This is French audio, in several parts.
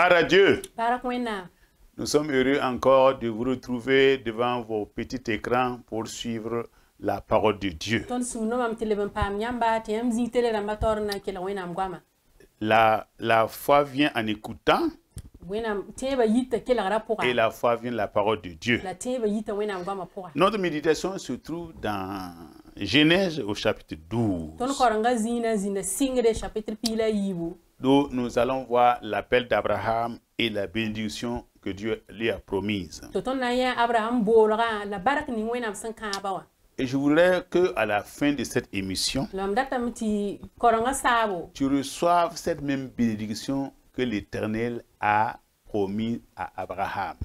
Gloire à Dieu. Nous sommes heureux encore de vous retrouver devant vos petits écrans pour suivre la parole de Dieu. La foi vient en écoutant et la foi vient de la parole de Dieu. Notre méditation se trouve dans Genèse au chapitre 12. D'où nous allons voir l'appel d'Abraham et la bénédiction que Dieu lui a promise. Et je voudrais qu'à la fin de cette émission, tu reçoives cette même bénédiction que l'Éternel a promis à Abraham.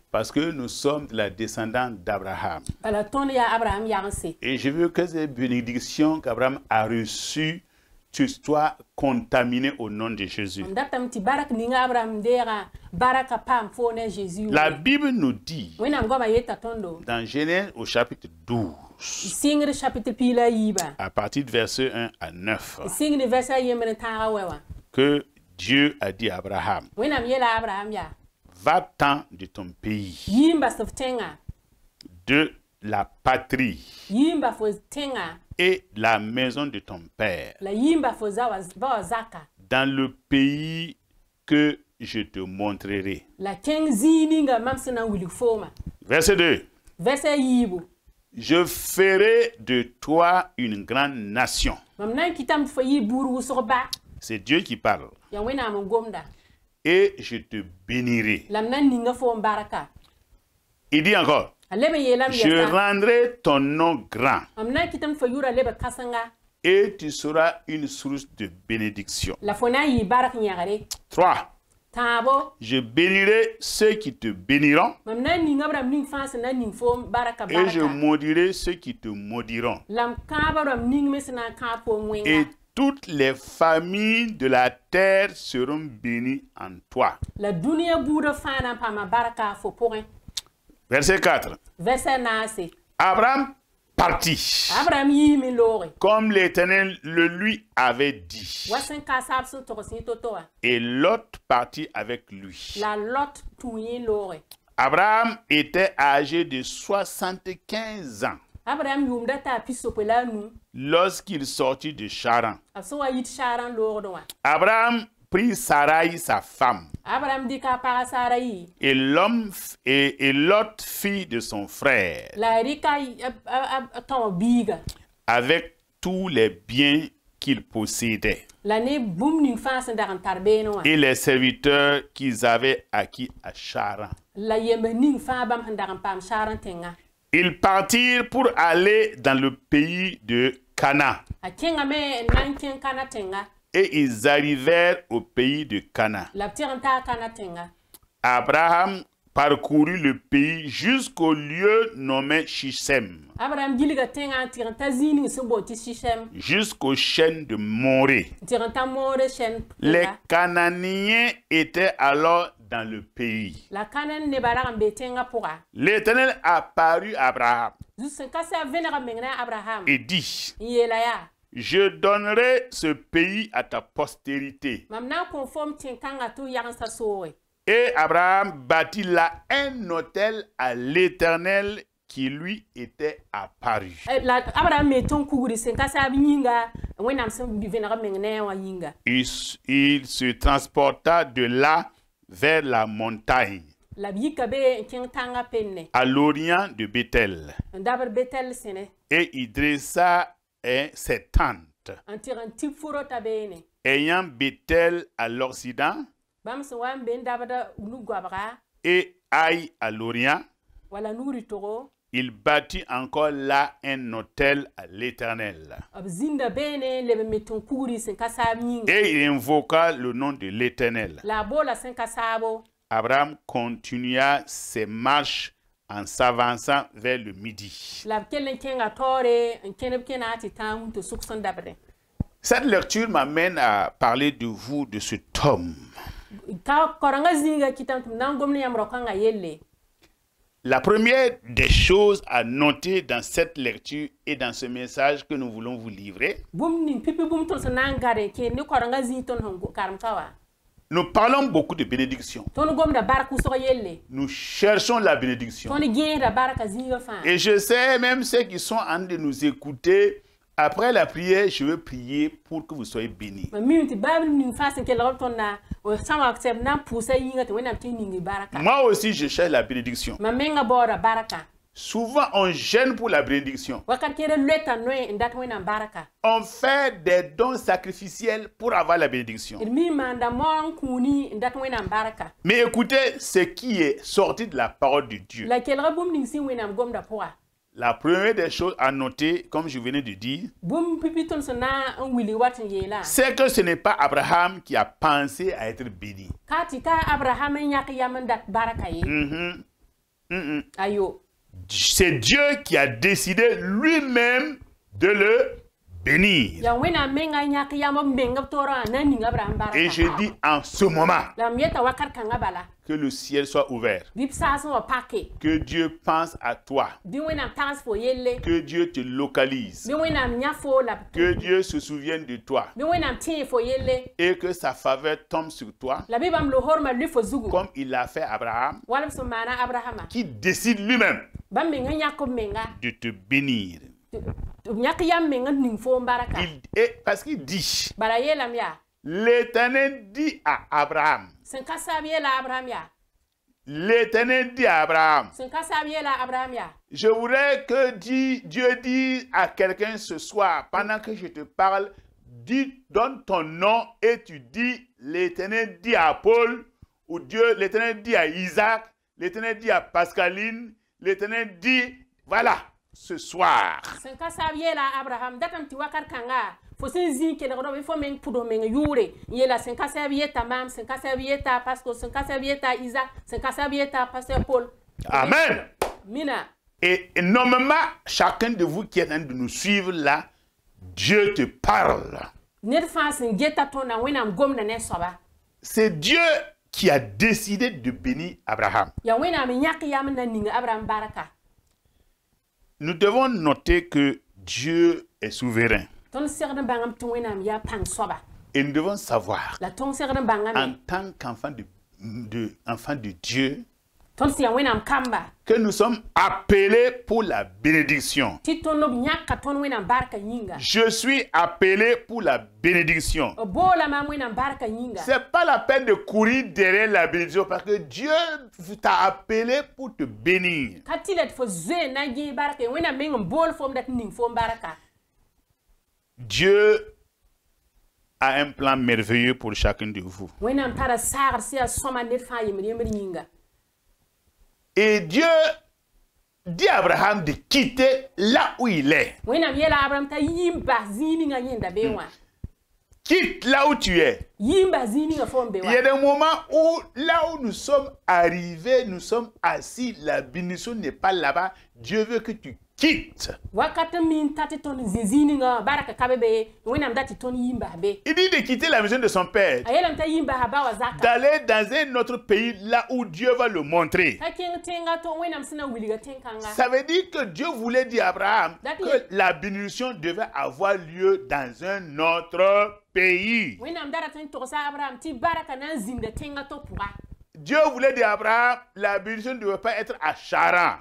Parce que nous sommes de la descendance d'Abraham. Et je veux que ces bénédictions qu'Abraham a reçues, tu sois contaminé au nom de Jésus. La Bible nous dit, dans Genèse au chapitre 12, à partir du verset 1 à 9, que Dieu a dit à Abraham, va-t'en de ton pays, de la patrie et la maison de ton père, dans le pays que je te montrerai. Verset 2. Je ferai de toi une grande nation. C'est Dieu qui parle. Et je te bénirai. Il dit encore, je rendrai ton nom grand. Et tu seras une source de bénédiction. 3. Je bénirai ceux qui te béniront. Et je maudirai ceux qui te maudiront. Et toutes les familles de la terre seront bénies en toi. Verset 4. Abraham partit, comme l'Éternel le lui avait dit. Et Lot partit avec lui. Abraham était âgé de 75 ans lorsqu'il sortit de Charan. Abraham prit Sarai sa femme, et Lot fille de son frère, avec tous les biens qu'il possédait et les serviteurs qu'ils avaient acquis à Charan. Ils partirent pour aller dans le pays de Canaan. Et ils arrivèrent au pays de Canaan. Abraham parcourut le pays jusqu'au lieu nommé Shichem, jusqu'aux chênes de Morée. Les Cananéens étaient alors dans le pays. L'Éternel apparut à Abraham et dit, je donnerai ce pays à ta postérité. Et Abraham bâtit là un autel à l'Éternel qui lui était apparu. Il se transporta de là vers la montagne, à l'orient de Bethel. Et il dressa ses tentes, ayant Bethel à l'occident et Aï à l'orient. Il bâtit encore là un autel à l'Éternel. Et il invoqua le nom de l'Éternel. Abraham continua ses marches en s'avançant vers le midi. Cette lecture m'amène à parler de vous, de cet homme. La première des choses à noter dans cette lecture et dans ce message que nous voulons vous livrer, nous parlons beaucoup de bénédiction. Nous cherchons la bénédiction. Et je sais, même ceux qui sont en train de nous écouter, après la prière, je veux prier pour que vous soyez bénis. Moi aussi, je cherche la bénédiction. Souvent, on gêne pour la bénédiction. On fait des dons sacrificiels pour avoir la bénédiction. Mais écoutez ce qui est sorti de la parole de Dieu. La première des choses à noter, comme je venais de dire, c'est que ce n'est pas Abraham qui a pensé à être béni. C'est Dieu qui a décidé lui-même de le bénir. Et je dis en ce moment que le ciel soit ouvert. Que Dieu pense à toi. Que Dieu te localise. Que Dieu se souvienne de toi. Et que sa faveur tombe sur toi. Comme il l'a fait à Abraham. Qui décide lui-même de te bénir. Parce qu'il dit, l'Éternel dit à Abraham, l'Éternel dit à Abraham, je voudrais que Dieu dise à quelqu'un ce soir, pendant que je te parle, donne ton nom et tu dis, l'Éternel dit à Paul, ou Dieu, l'Éternel dit à Isaac, l'Éternel dit à Pascaline, l'Éternel dit, voilà, ce soir. Amen. Et normalement, chacun de vous qui est en train de nous suivre là, Dieu te parle. C'est Dieu qui a décidé de bénir Abraham. Nous devons noter que Dieu est souverain. Et nous devons savoir, en tant qu'enfant de Dieu, que nous sommes appelés pour la bénédiction. Je suis appelé pour la bénédiction. Ce n'est pas la peine de courir derrière la bénédiction parce que Dieu t'a appelé pour te bénir. Dieu a un plan merveilleux pour chacun de vous. Et Dieu dit à Abraham de quitter là où il est. Quitte là où tu es. Il y a des moments où, là où nous sommes arrivés, nous sommes assis, la bénédiction n'est pas là-bas. Dieu veut que tu quittes. Il dit de quitter la maison de son père, d'aller dans un autre pays là où Dieu va le montrer. Ça veut dire que Dieu voulait dire à Abraham que la bénédiction devait avoir lieu dans un autre pays. Dieu voulait dire à Abraham, la bénédiction ne devait pas être à Charan.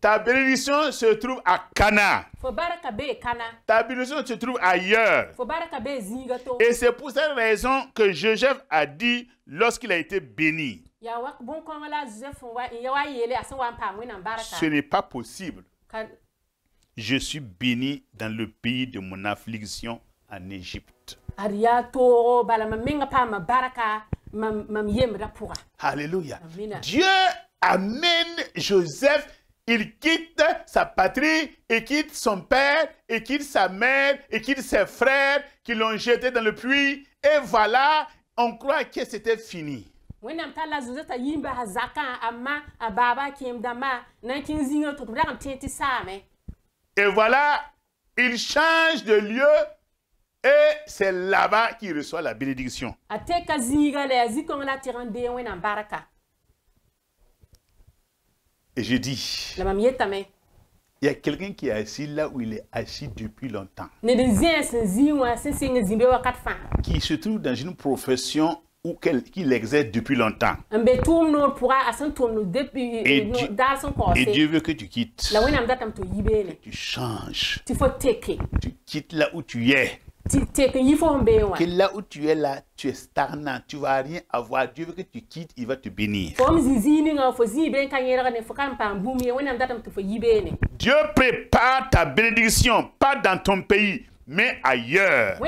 Ta bénédiction se trouve à Cana. Ta bénédiction se trouve ailleurs. Et c'est pour cette raison que Joseph a dit lorsqu'il a été béni. Ce n'est pas possible. Je suis béni dans le pays de mon affliction en Égypte. Alléluia. Dieu amène Joseph, il quitte sa patrie, il quitte son père, il quitte sa mère, il quitte ses frères qui l'ont jeté dans le puits. Et voilà, on croit que c'était fini. Et voilà, il change de lieu. Et c'est là-bas qu'il reçoit la bénédiction. Et je dis, il y a quelqu'un qui est assis là où il est assis depuis longtemps. Qui se trouve dans une profession qu'il exerce depuis longtemps. Et Dieu veut que tu quittes. Que tu changes. Tu quittes là où tu es. Que là où tu es là, tu es stagnant, tu ne vas rien avoir. Dieu veut que tu quittes, il va te bénir. Dieu prépare ta bénédiction, pas dans ton pays, mais ailleurs.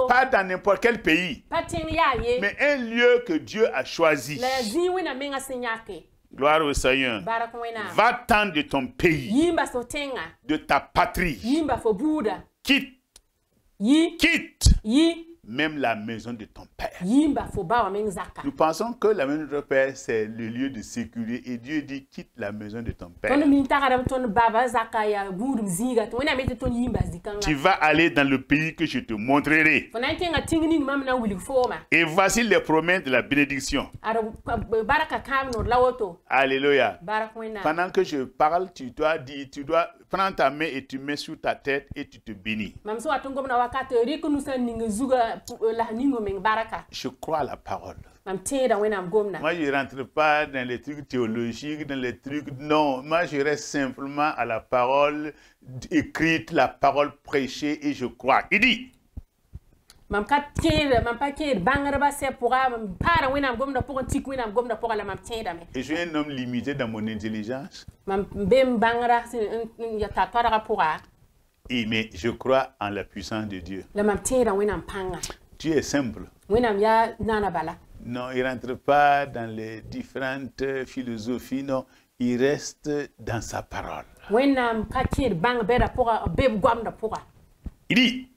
Pas dans n'importe quel pays, mais un lieu que Dieu a choisi. Gloire au Seigneur. Va-t'en de ton pays, de ta patrie. Quitte. Quitte. Même la maison de ton père. Nous pensons que la maison de ton père, c'est le lieu de sécurité. Et Dieu dit, quitte la maison de ton père. Tu vas aller dans le pays que je te montrerai. Et voici les promesses de la bénédiction. Alléluia. Pendant que je parle, tu dois prendre ta main et tu mets sur ta tête et tu te bénis. Je crois à la parole. Moi, je ne rentre pas dans les trucs théologiques, dans les trucs... Non, moi, je reste simplement à la parole écrite, la parole prêchée, et je crois. Il dit... Et je suis un homme limité dans mon intelligence. Mais je crois en la puissance de Dieu. Dieu est simple. Non, il ne rentre pas dans les différentes philosophies, non. Il reste dans sa parole. Il dit,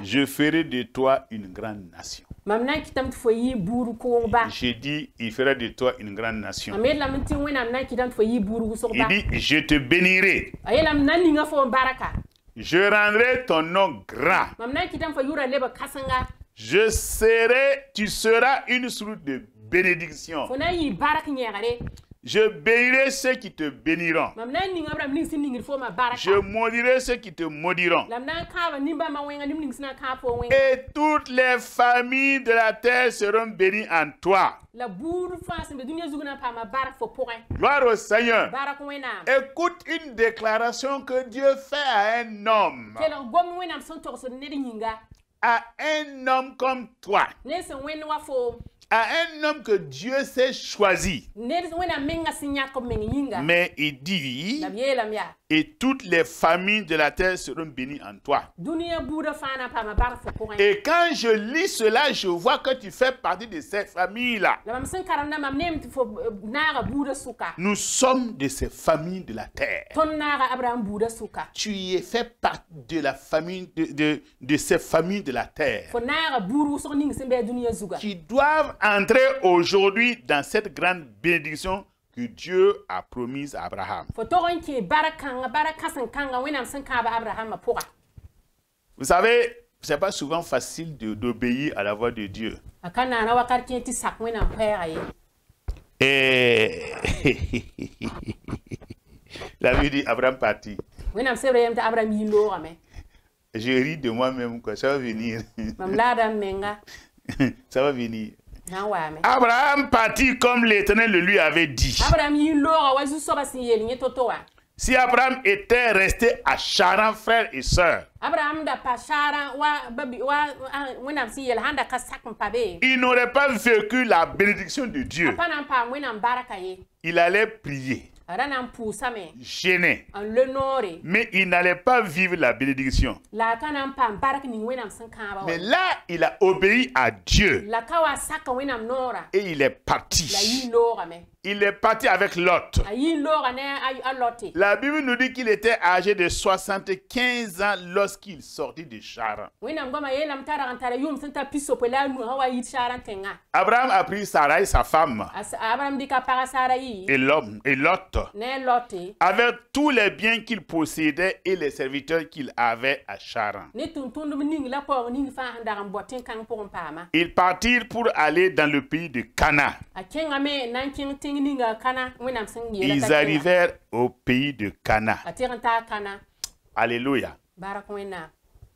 je ferai de toi une grande nation. J'ai dit, il fera de toi une grande nation. Il dit, je te bénirai. Je rendrai ton nom grand. Tu seras une source de bénédiction. Je bénirai ceux qui te béniront. Je maudirai ceux qui te maudiront. Et toutes les familles de la terre seront bénies en toi. Gloire au Seigneur. Écoute une déclaration que Dieu fait à un homme. À un homme comme toi. À un homme que Dieu s'est choisi. Mais il dit, et toutes les familles de la terre seront bénies en toi. Et quand je lis cela, je vois que tu fais partie de cette famille-là. Nous sommes de ces familles de la terre. Tu es fait partie de la famille de ces familles de la terre. Qui doivent entrer aujourd'hui dans cette grande bénédiction que Dieu a promise à Abraham. Vous savez, ce n'est pas souvent facile d'obéir à la voix de Dieu. Et la vie dit, Abraham partit. Je ris de moi-même, quoi. Ça va venir. Ça va venir. Abraham partit comme l'Éternel le lui avait dit. Si Abraham était resté à Charan, frères et sœurs, il n'aurait pas vécu la bénédiction de Dieu. Il allait prier, gêné, mais il n'allait pas vivre la bénédiction. Mais là, il a obéi à Dieu et il est parti. Il est parti avec Lot. La Bible nous dit qu'il était âgé de 75 ans lorsqu'il sortit de Charan. Abraham a pris Sarai, sa femme, et Lot. avec tous les biens qu'il possédait et les serviteurs qu'il avait à Charan. Ils partirent pour aller dans le pays de Cana. Ils arrivèrent au pays de Cana. Alléluia.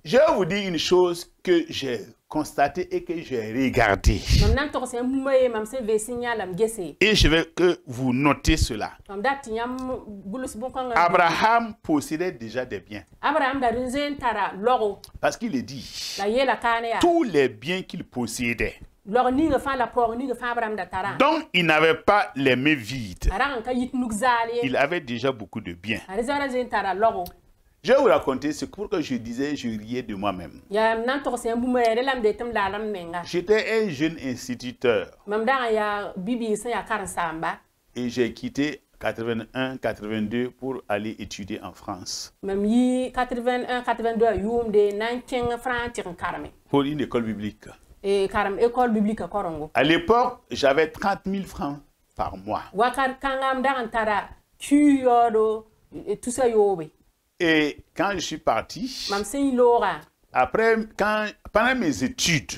Je vais vous dire une chose que j'ai constatée et que j'ai regardée. Et je veux que vous notez cela. Abraham possédait déjà des biens. Parce qu'il est dit, tous les biens qu'il possédait. Donc, il n'avait pas les mains vides. Il avait déjà beaucoup de biens. Je vais vous raconter ce pour que je disais, je riais de moi-même. J'étais un jeune instituteur. Et j'ai quitté 81-82 pour aller étudier en France. Pour une école biblique. À l'époque, j'avais 30 000 francs par mois. Et quand je suis parti, après, pendant mes études,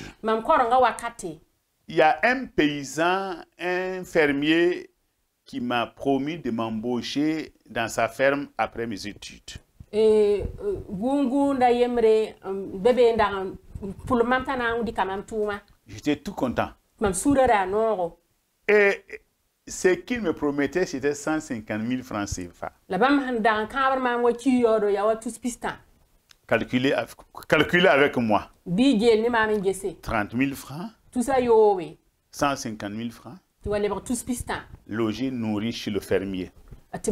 il y a un paysan, un fermier qui m'a promis de m'embaucher dans sa ferme après mes études. J'étais tout content. Et ce qu'il me promettait, c'était 150 000 francs CFA. Calculez avec moi. 30 000 francs. 150 000 francs. Logé, nourri chez le fermier. Je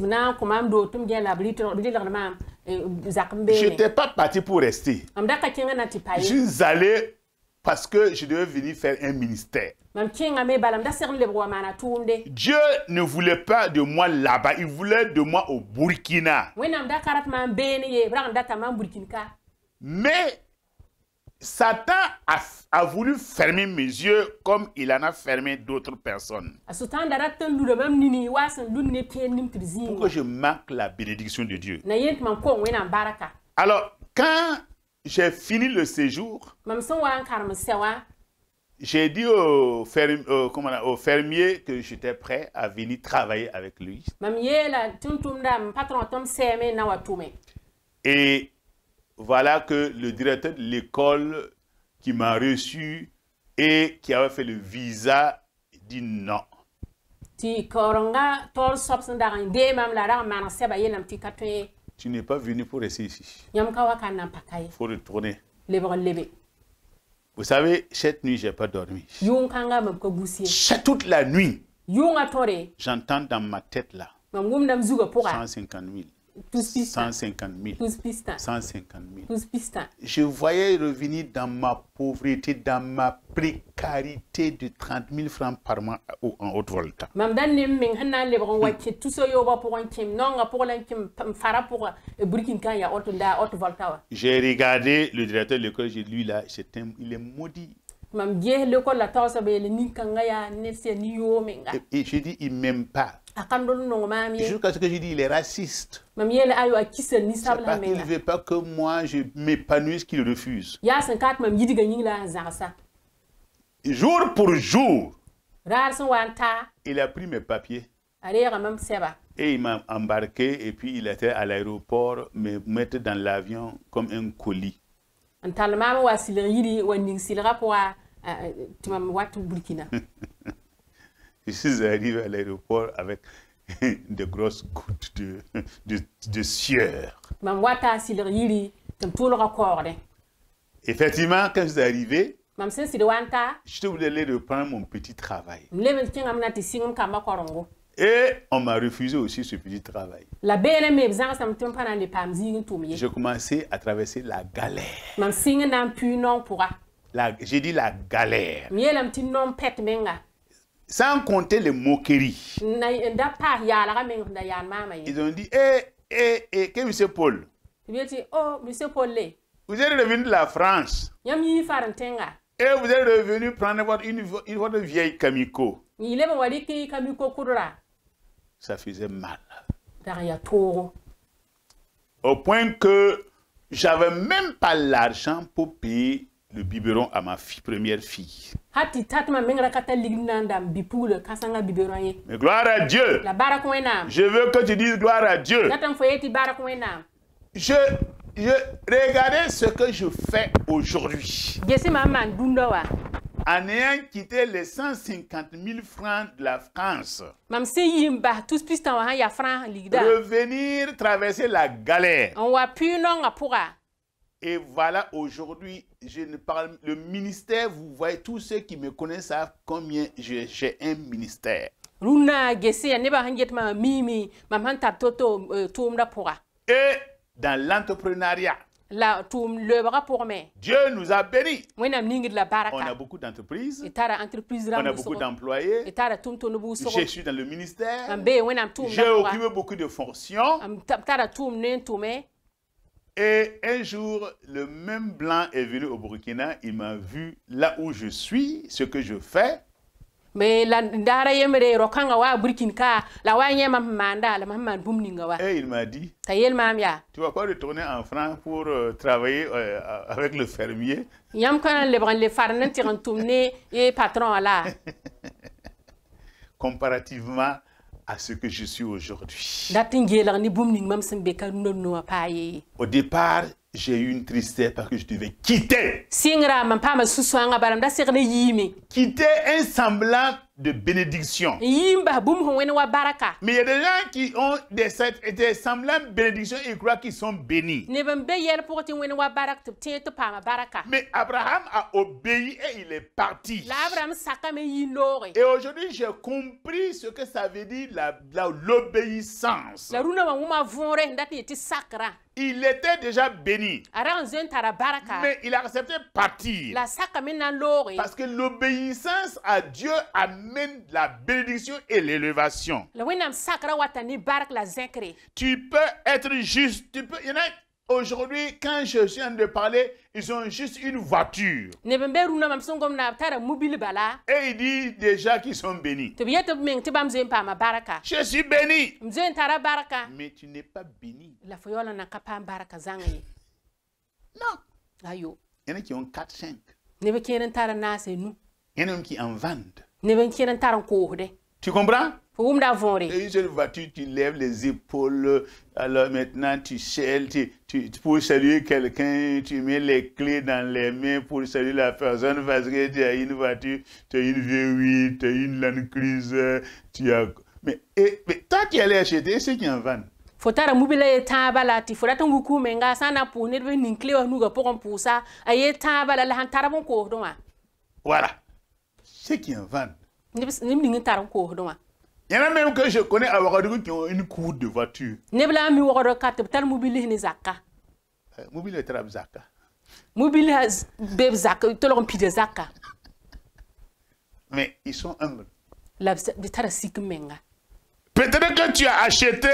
n'étais pas parti pour rester. Je suis allé parce que je devais venir faire un ministère. Dieu ne voulait pas de moi là-bas, il voulait de moi au Burkina. Mais Satan a voulu fermer mes yeux comme il en a fermé d'autres personnes. Pour que je manque la bénédiction de Dieu. Alors, quand j'ai fini le séjour, j'ai dit au fermier que j'étais prêt à venir travailler avec lui. Et voilà que le directeur de l'école qui m'a reçu et qui avait fait le visa dit non. Tu n'es pas venu pour rester ici. Il faut retourner. Vous savez, cette nuit, je n'ai pas dormi. Toute la nuit, j'entends dans ma tête là 150 000. 150 000. 150 000. Je voyais revenir dans ma pauvreté, dans ma précarité de 30 000 francs par mois en haute volta. J'ai regardé le directeur de l'école, j'ai dit, lui là, il est maudit. Et j'ai dit, il ne m'aime pas. Jusqu'à ce que j'ai dit, il est raciste. C'est parce qu'il ne veut pas que moi je m'épanouisse qu'il refuse. Jour pour jour, il a pris mes papiers. Et il m'a embarqué et puis il était à l'aéroport me mettre dans l'avion comme un colis. Je suis arrivé à l'aéroport avec de grosses gouttes de sueur. Effectivement, quand je suis arrivé, je voulais reprendre mon petit travail. Et on m'a refusé aussi ce petit travail. J'ai commencé à traverser la galère. J'ai dit la galère. Sans compter les moqueries. Ils ont dit, que M. Paul, vous êtes revenu de la France. Et vous êtes revenu prendre votre vieille Kamiko. Ça faisait mal. Au point que j'avais même pas l'argent pour payer le biberon à ma première fille. Mais gloire à Dieu. Je veux que tu dises gloire à Dieu. Je regardais ce que je fais aujourd'hui. En ayant quitté les 150 000 francs de la France, revenir traverser la galère. Et voilà, aujourd'hui, je ne parle, le ministère, vous voyez, tous ceux qui me connaissent savent combien j'ai un ministère. Et dans l'entrepreneuriat, Dieu nous a bénis. On a beaucoup d'entreprises, on a beaucoup d'employés. Je suis dans le ministère, j'ai occupé beaucoup de fonctions. Et un jour, le même blanc est venu au Burkina, il m'a vu là où je suis, ce que je fais. Et il m'a dit, tu ne vas pas retourner en France pour travailler avec le fermier. Comparativement à ce que je suis aujourd'hui. Au départ, j'ai eu une tristesse parce que je devais quitter. Quitter un semblant de bénédiction. Mais il y a des gens qui ont des semblants de bénédiction et ils croient qu'ils sont bénis. Mais Abraham a obéi et il est parti. Et aujourd'hui, j'ai compris ce que ça veut dire l'obéissance. Il était déjà béni. Mais il a accepté de partir. Parce que l'obéissance à Dieu amène la bénédiction et l'élévation. Tu peux être juste. Il y en a aujourd'hui, quand je suis en train de parler, ils ont juste une voiture. Et ils disent déjà qu'ils sont bénis. Je suis béni. Mais tu n'es pas béni. Non. Il y en a qui ont 4-5. Il y en a qui en vendent. Tu comprends? Et une seule voiture, tu lèves les épaules, alors maintenant tu scelles, pour saluer quelqu'un, tu mets les clés dans les mains pour saluer la personne parce que tu as une voiture, tu as une V8, tu as une Land Cruiser, tu as... Mais toi qui allais acheter, ceux qui en vendent. Voilà. Ceux qui en vendent. Il y en a même que je connais à Ouagadougou qui ont une cour de voiture. Mobile est très zaka. Mais ils sont humbles. Peut-être que tu as acheté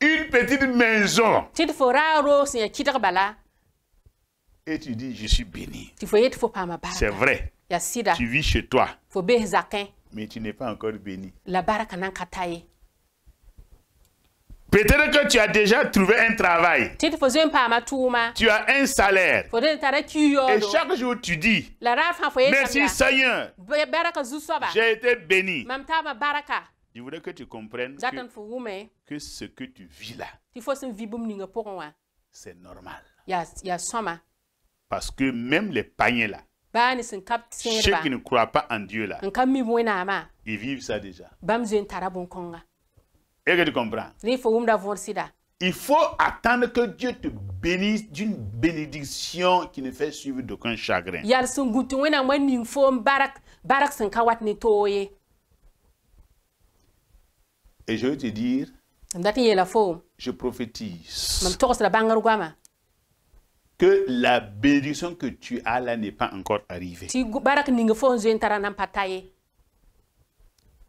une petite maison. Et tu dis, je suis béni. C'est vrai. Tu vis chez toi. Mais tu n'es pas encore béni. Peut-être que tu as déjà trouvé un travail. Tu as un salaire. Et chaque jour tu dis, merci Seigneur, j'ai été béni. Je voudrais que tu comprennes que ce que tu vis là, c'est normal. Parce que même les païens là, ceux qui ne croient pas en Dieu là, ils vivent ça déjà. Et que tu comprends? Il faut attendre que Dieu te bénisse d'une bénédiction qui ne fait suivre d'aucun chagrin. Et je veux te dire, je prophétise que la bénédiction que tu as là n'est pas encore arrivée.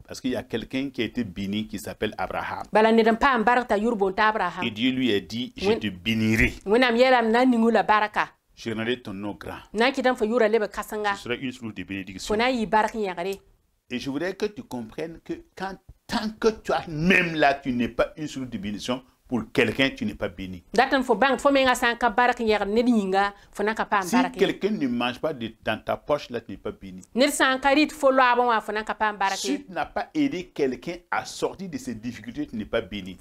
Parce qu'il y a quelqu'un qui a été béni qui s'appelle Abraham. Et Dieu lui a dit, je te bénirai. Je rendrai ton nom grand. Tu seras une source de bénédiction. Et je voudrais que tu comprennes que quand tant que toi, même là, tu n'es pas une source de bénédiction, pour quelqu'un, tu n'es pas béni. Si quelqu'un ne mange pas dans ta poche, là, tu n'es pas béni. Si tu n'as pas aidé quelqu'un à sortir de ses difficultés, tu n'es pas béni.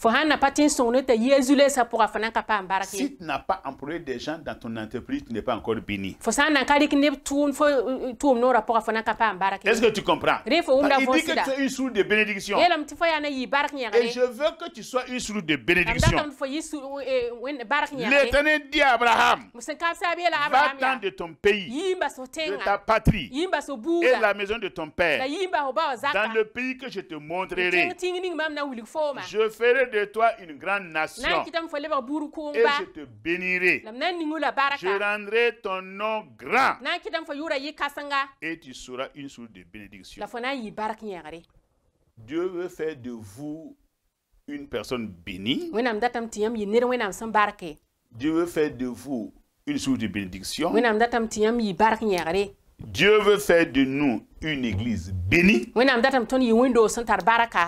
Si tu n'as pas employé des gens dans ton entreprise, tu n'es pas encore béni. Est-ce que tu comprends? Il dit que tu es une source de bénédiction. Et je veux que tu sois une source de bénédiction. L'Éternel dit à Abraham, va-t'en de ton pays, de ta patrie, et la maison de ton père, dans le pays que je te montrerai. Je ferai de toi une grande nation, et je te bénirai. Je rendrai ton nom grand, et tu seras une source de bénédiction. Dieu veut faire de vous une personne bénie. Dieu veut faire de vous une source de bénédiction. Dieu veut faire de nous une église bénie.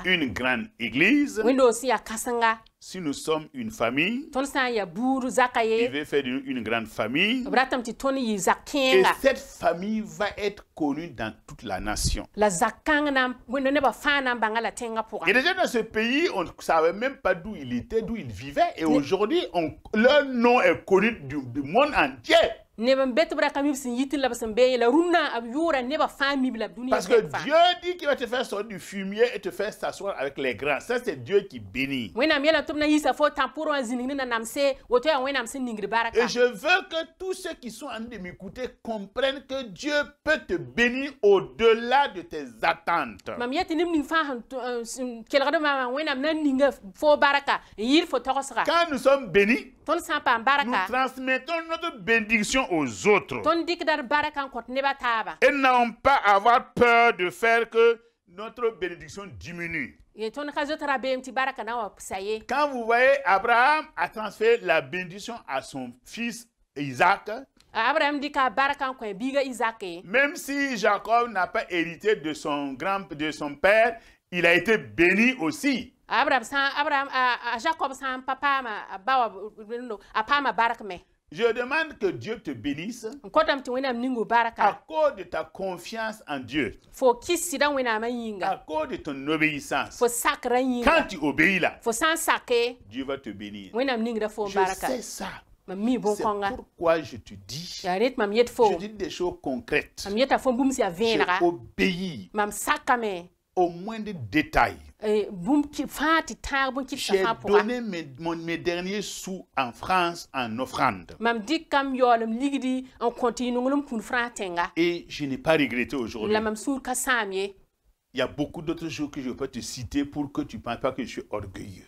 Une grande église. Si nous sommes une famille, il veut faire de nous une grande famille. Et cette famille va être connue dans toute la nation. Et déjà dans ce pays, on ne savait même pas d'où il était, d'où il vivait. Et aujourd'hui, leur nom est connu du monde entier. Parce que Dieu dit qu'il va te faire sortir du fumier et te faire s'asseoir avec les grands. Ça, c'est Dieu qui bénit. Et je veux que tous ceux qui sont en train de m'écouter comprennent que Dieu peut te bénir au-delà de tes attentes. Quand nous sommes bénis, nous transmettons notre bénédiction aux autres. Et n'avons pas à avoir peur de faire que notre bénédiction diminue. Quand vous voyez Abraham a transféré la bénédiction à son fils Isaac, même si Jacob n'a pas hérité de son père, il a été béni aussi. Je demande que Dieu te bénisse à cause de ta confiance en Dieu, à cause de ton obéissance. Quand tu obéis là, Dieu va te bénir. Je sais ça. C'est pourquoi je te dis, je dis des choses concrètes. J'ai obéi au moindre détail. J'ai donné mes derniers sous en France en offrande. Et je n'ai pas regretté aujourd'hui. Il y a beaucoup d'autres choses que je peux te citer pour que tu ne penses pas que je suis orgueilleux.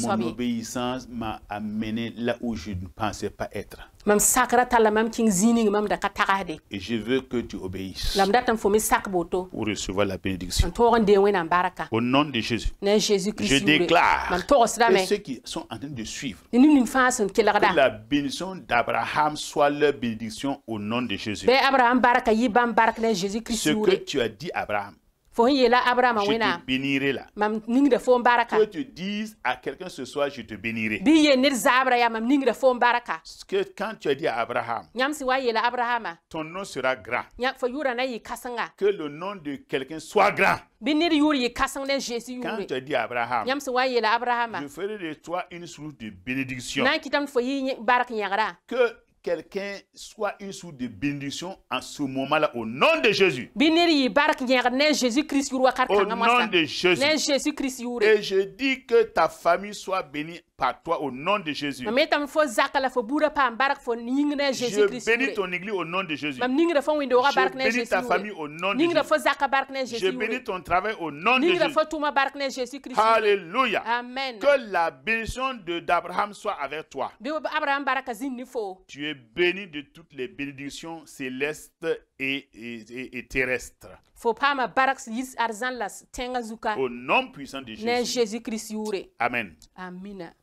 Mon obéissance m'a amené là où je ne pensais pas être. Et je veux que tu obéisses pour recevoir la bénédiction. Au nom de Jésus, je déclare que ceux qui sont en train de suivre, que la bénédiction d'Abraham soit leur bénédiction au nom de Jésus. Ce que tu as dit, Abraham, je te bénirai là. Que tu dises à quelqu'un ce soir, je te bénirai. Que quand tu as dit à Abraham, ton nom sera grand. Que le nom de quelqu'un soit grand. Quand tu as dit à Abraham, je ferai de toi une source de bénédiction. Que quelqu'un soit une source de bénédiction en ce moment-là au nom de Jésus. Au nom de Jésus. Et je dis que ta famille soit bénie par toi au nom de Jésus. Je bénis ton église au nom de Jésus. Je bénis ta famille au nom de Jésus. Je bénis ton travail au nom de Jésus. Alléluia. Amen. Que la bénédiction d'Abraham soit avec toi. Tu es béni de toutes les bénédictions célestes et terrestres. Au nom puissant de Jésus. Amen. Amen.